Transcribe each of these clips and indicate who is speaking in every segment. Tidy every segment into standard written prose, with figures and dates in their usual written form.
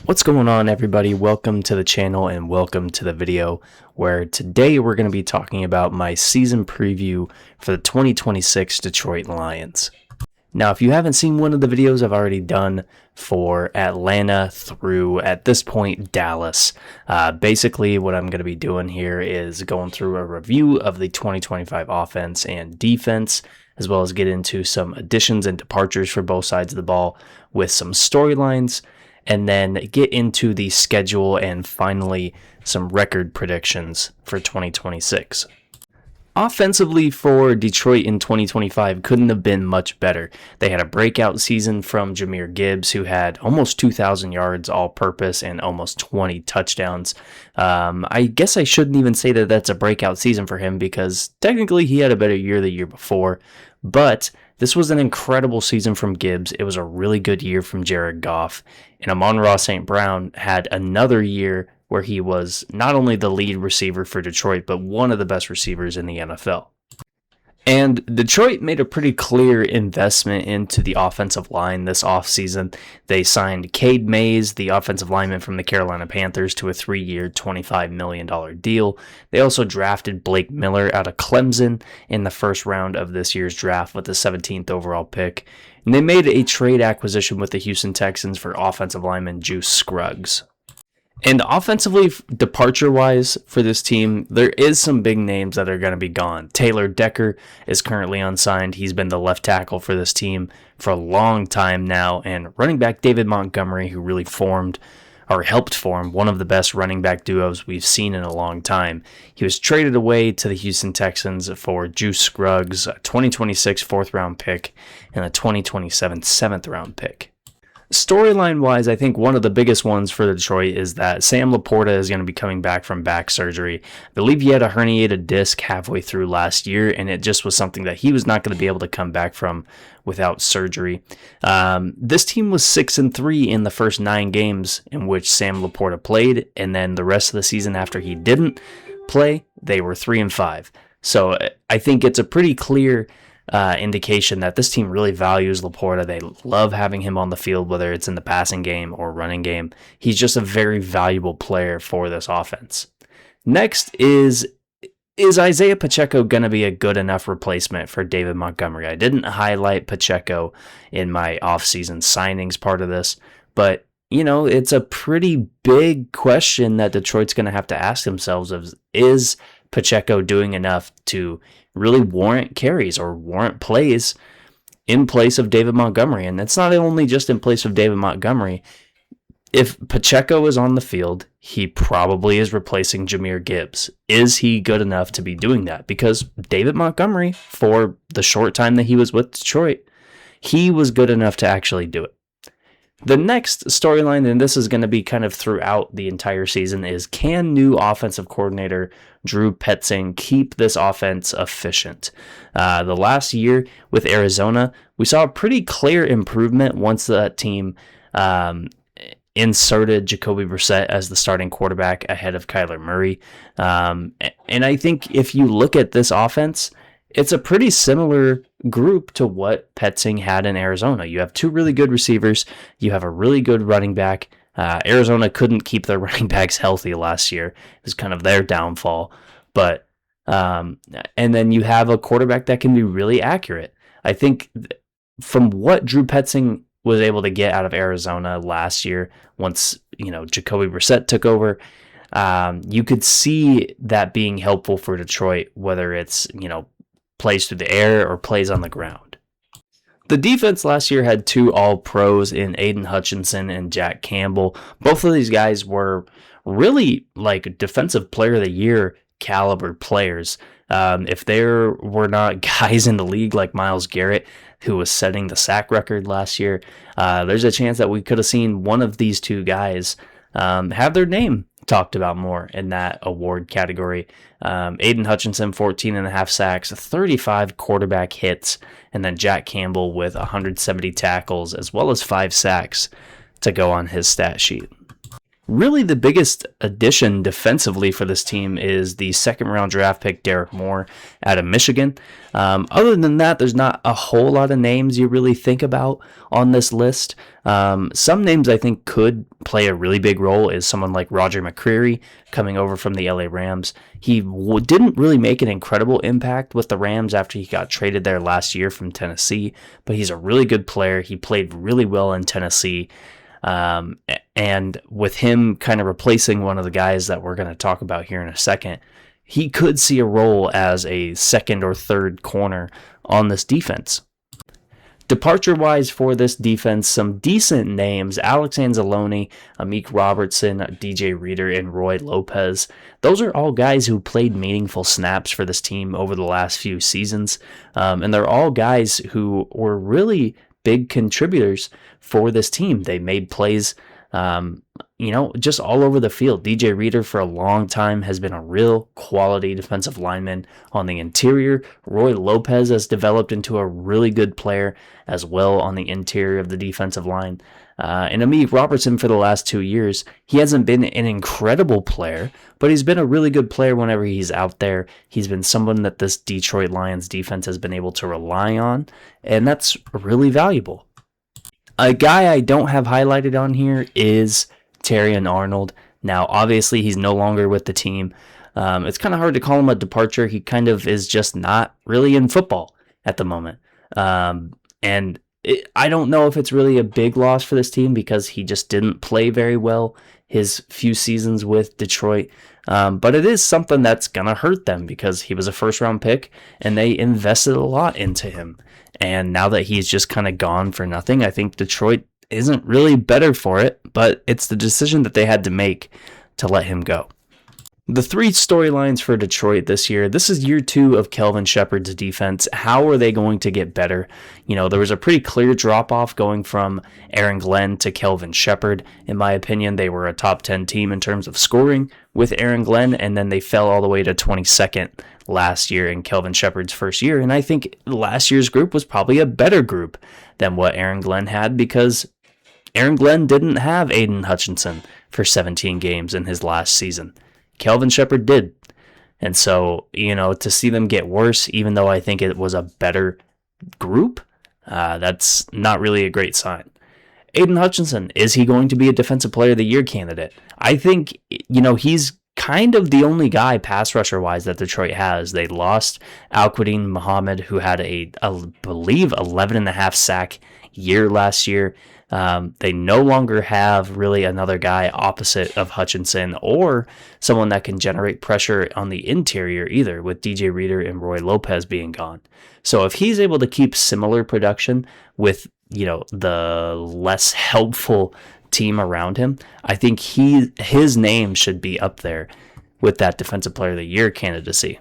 Speaker 1: What's going on, everybody? Welcome to the channel and welcome to the video where today we're going to be talking about my season preview for the 2026 Detroit Lions. Now, if you haven't seen one of the videos I've already done for Atlanta through, at this point, Dallas, basically what I'm going to be doing here is going through a review of the 2025 offense and defense, as well as get into some additions and departures for both sides of the ball with some storylines, and then get into the schedule and finally some record predictions for 2026. Offensively for Detroit in 2025 couldn't have been much better. They had a breakout season from Jahmyr Gibbs, who had almost 2,000 yards all-purpose and almost 20 touchdowns. I guess I shouldn't even say that that's a breakout season for him because technically he had a better year the year before, but this was an incredible season from Gibbs. It was a really good year from Jared Goff. And Amon-Ra St. Brown had another year where he was not only the lead receiver for Detroit, but one of the best receivers in the NFL. And Detroit made a pretty clear investment into the offensive line this offseason. They signed Cade Mays, the offensive lineman from the Carolina Panthers, to a 3-year, $25 million deal. They also drafted Blake Miller out of Clemson in the first round of this year's draft with the 17th overall pick. And they made a trade acquisition with the Houston Texans for offensive lineman Juice Scruggs. And offensively, departure-wise for this team, there is some big names that are going to be gone. Taylor Decker is currently unsigned. He's been the left tackle for this team for a long time now. And running back David Montgomery, who really helped form one of the best running back duos we've seen in a long time. He was traded away to the Houston Texans for Juice Scruggs, a 2026 4th-round pick, and a 2027 7th-round pick. Storyline-wise, I think one of the biggest ones for Detroit is that Sam Laporta is going to be coming back from back surgery. I believe he had a herniated disc halfway through last year, and it just was something that he was not going to be able to come back from without surgery. This team was 6-3 in the first 9 games in which Sam Laporta played, and then the rest of the season after he didn't play, they were 3-5. So I think it's a pretty clear indication that this team really values Laporta. They love having him on the field, whether it's in the passing game or running game. He's just a very valuable player for this offense. Next is Isaiah Pacheco going to be a good enough replacement for David Montgomery? I didn't highlight Pacheco in my offseason signings part of this, but it's a pretty big question that Detroit's going to have to ask themselves of, is Pacheco doing enough to really warrant carries or warrant plays in place of David Montgomery? And it's not only just in place of David Montgomery. If Pacheco is on the field, he probably is replacing Jahmyr Gibbs. Is he good enough to be doing that? Because David Montgomery, for the short time that he was with Detroit, he was good enough to actually do it. The next storyline, and this is going to be kind of throughout the entire season, is can new offensive coordinator Drew Petzing keep this offense efficient? The last year with Arizona, we saw a pretty clear improvement once that team inserted Jacoby Brissett as the starting quarterback ahead of Kyler Murray. And I think if you look at this offense, it's a pretty similar group to what Petzing had in Arizona. You have 2 really good receivers. You have a really good running back. Arizona couldn't keep their running backs healthy last year. It was kind of their downfall. But and then you have a quarterback that can be really accurate. I think from what Drew Petzing was able to get out of Arizona last year, once Jacoby Brissett took over, you could see that being helpful for Detroit, whether it's plays through the air or plays on the ground. The defense last year had 2 All-Pros in Aiden Hutchinson and Jack Campbell. Both of these guys were really like Defensive Player of the Year caliber players. If there were not guys in the league like Myles Garrett, who was setting the sack record last year, there's a chance that we could have seen one of these 2 guys have their name talked about more in that award category. Aiden Hutchinson, 14.5 sacks, 35 quarterback hits, and then Jack Campbell with 170 tackles as well as 5 sacks to go on his stat sheet. Really, the biggest addition defensively for this team is the second-round draft pick Derek Moore out of Michigan. Other than that, there's not a whole lot of names you really think about on this list. Some names I think could play a really big role is someone like Roger McCreary coming over from the LA Rams. He didn't really make an incredible impact with the Rams after he got traded there last year from Tennessee, but he's a really good player. He played really well in Tennessee. And with him kind of replacing one of the guys that we're going to talk about here in a second, he could see a role as a second or third corner on this defense. Departure-wise for this defense, some decent names: Alex Anzalone, Amik Robertson, DJ Reader, and Roy Lopez. Those are all guys who played meaningful snaps for this team over the last few seasons, and they're all guys who were really big contributors for this team. They made plays, just all over the field. DJ Reader for a long time has been a real quality defensive lineman on the interior. Roy Lopez has developed into a really good player as well on the interior of the defensive line. And Amik Robertson for the last 2 years, he hasn't been an incredible player, but he's been a really good player whenever he's out there. He's been someone that this Detroit Lions defense has been able to rely on, and that's really valuable. A guy I don't have highlighted on here is Terrion Arnold. Now, obviously, he's no longer with the team. It's kind of hard to call him a departure. He kind of is just not really in football at the moment. I don't know if it's really a big loss for this team because he just didn't play very well his few seasons with Detroit. But it is something that's going to hurt them because he was a first-round pick and they invested a lot into him. And now that he's just kind of gone for nothing, I think Detroit isn't really better for it, but it's the decision that they had to make to let him go. The three storylines for Detroit this year: this is year 2 of Kelvin Sheppard's defense. How are they going to get better? There was a pretty clear drop-off going from Aaron Glenn to Kelvin Sheppard. In my opinion, they were a top 10 team in terms of scoring with Aaron Glenn, and then they fell all the way to 22nd last year in Kelvin Sheppard's first year. And I think last year's group was probably a better group than what Aaron Glenn had because Aaron Glenn didn't have Aiden Hutchinson for 17 games in his last season. Kelvin Sheppard did. And so, to see them get worse, even though I think it was a better group, that's not really a great sign. Aiden Hutchinson, is he going to be a Defensive Player of the Year candidate? I think, he's kind of the only guy pass rusher-wise that Detroit has. They lost Al-Quadin Muhammad, who had I believe, 11.5 sack year last year. They no longer have really another guy opposite of Hutchinson or someone that can generate pressure on the interior either, with DJ Reader and Roy Lopez being gone. So if he's able to keep similar production with, the less helpful team around him, I think his name should be up there with that Defensive Player of the Year candidacy.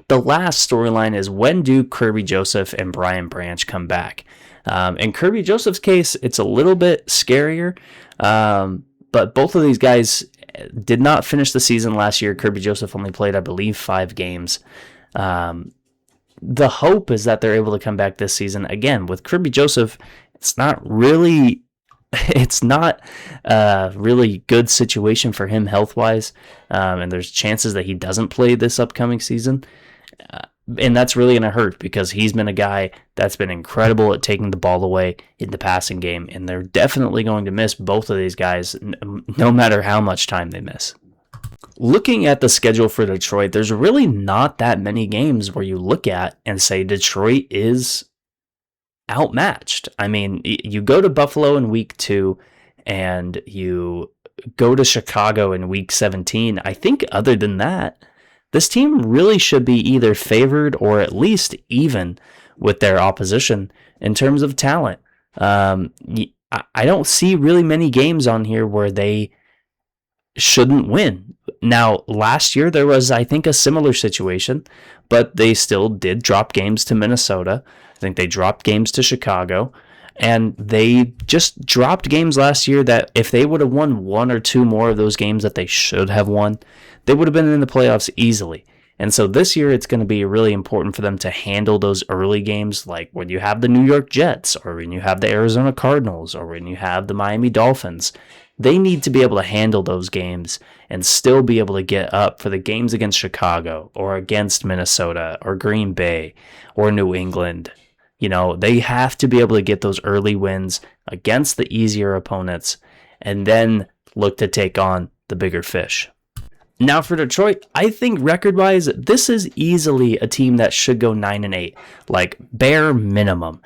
Speaker 1: The last storyline is, when do Kirby Joseph and Brian Branch come back? In Kirby Joseph's case, it's a little bit scarier, but both of these guys did not finish the season last year. Kirby Joseph only played, I believe, 5 games. The hope is that they're able to come back this season. Again, with Kirby Joseph, it's not a really good situation for him health-wise, and there's chances that he doesn't play this upcoming season. And that's really going to hurt because he's been a guy that's been incredible at taking the ball away in the passing game, and they're definitely going to miss both of these guys no matter how much time they miss. Looking at the schedule for Detroit, there's really not that many games where you look at and say Detroit is outmatched. I mean, you go to Buffalo in week 2 and you go to Chicago in week 17. I think other than that, this team really should be either favored or at least even with their opposition in terms of talent. I don't see really many games on here where they shouldn't win. Now, last year there was, I think, a similar situation, but they still did drop games to Minnesota. I think they dropped games to Chicago, and they just dropped games last year that if they would have won 1 or 2 more of those games that they should have won, they would have been in the playoffs easily. And so this year it's going to be really important for them to handle those early games, like when you have the New York Jets or when you have the Arizona Cardinals or when you have the Miami Dolphins. They need to be able to handle those games and still be able to get up for the games against Chicago or against Minnesota or Green Bay or New England. You know, they have to be able to get those early wins against the easier opponents and then look to take on the bigger fish. Now for Detroit, I think record-wise, this is easily a team that should go 9-8, like bare minimum.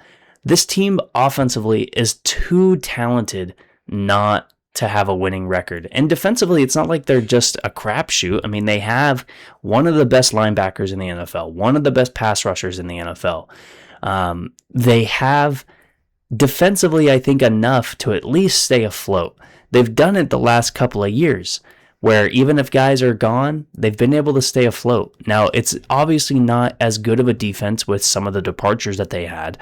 Speaker 1: This team offensively is too talented not to have a winning record. And defensively, it's not like they're just a crapshoot. I mean, they have one of the best linebackers in the NFL, one of the best pass rushers in the NFL. They have defensively, I think, enough to at least stay afloat. They've done it the last couple of years, where even if guys are gone, they've been able to stay afloat. Now, it's obviously not as good of a defense with some of the departures that they had,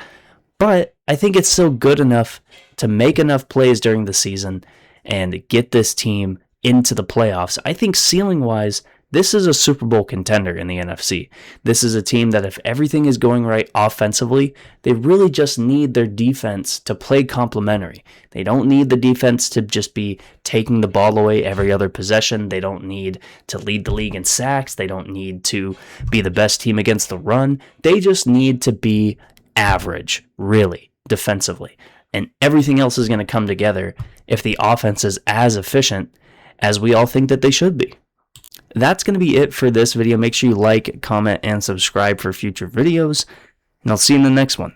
Speaker 1: but I think it's still good enough to make enough plays during the season and get this team into the playoffs. I think ceiling-wise, this is a Super Bowl contender in the NFC. This is a team that if everything is going right offensively, they really just need their defense to play complementary. They don't need the defense to just be taking the ball away every other possession. They don't need to lead the league in sacks. They don't need to be the best team against the run. They just need to be average, really, defensively. And everything else is going to come together if the offense is as efficient as we all think that they should be. That's going to be it for this video. Make sure you like, comment, and subscribe for future videos, and I'll see you in the next one.